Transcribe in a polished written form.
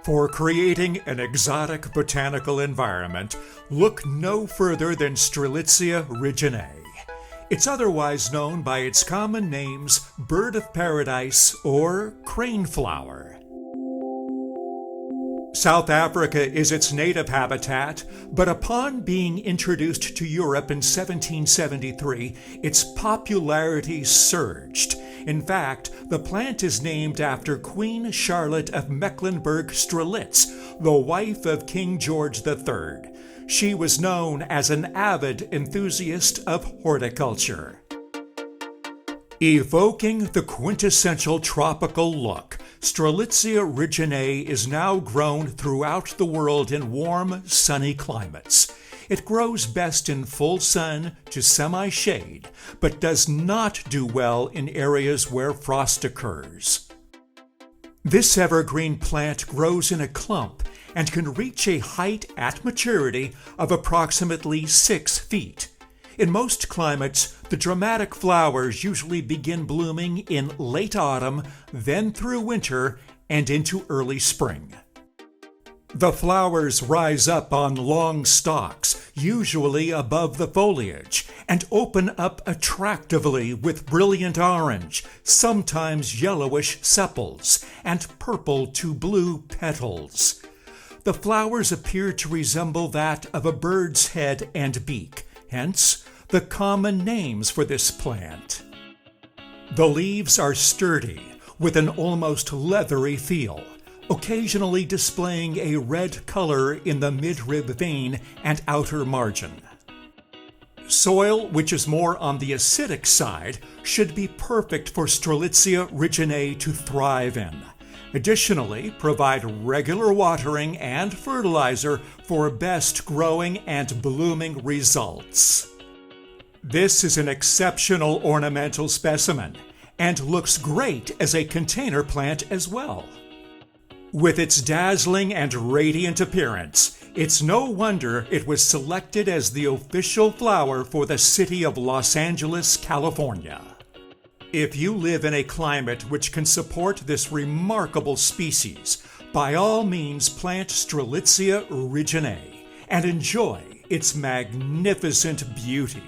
For creating an exotic botanical environment, look no further than Strelitzia reginae. It's otherwise known by its common names bird of paradise or crane flower. South Africa is its native habitat, but upon being introduced to Europe in 1773, its popularity surged. In fact, the plant is named after Queen Charlotte of Mecklenburg-Strelitz, the wife of King George III. She was known as an avid enthusiast of horticulture. Evoking the quintessential tropical look, Strelitzia reginae is now grown throughout the world in warm, sunny climates. It grows best in full sun to semi-shade, but does not do well in areas where frost occurs. This evergreen plant grows in a clump and can reach a height at maturity of approximately 6 feet. In most climates, the dramatic flowers usually begin blooming in late autumn, then through winter and into early spring. The flowers rise up on long stalks, usually above the foliage, and open up attractively with brilliant orange, sometimes yellowish sepals, and purple to blue petals. The flowers appear to resemble that of a bird's head and beak, hence the common names for this plant. The leaves are sturdy, with an almost leathery feel, occasionally displaying a red color in the midrib vein and outer margin. Soil, which is more on the acidic side, should be perfect for Strelitzia reginae to thrive in. Additionally, provide regular watering and fertilizer for best growing and blooming results. This is an exceptional ornamental specimen and looks great as a container plant as well. With its dazzling and radiant appearance, it's no wonder it was selected as the official flower for the city of Los Angeles, California. If you live in a climate which can support this remarkable species, by all means plant Strelitzia reginae and enjoy its magnificent beauty.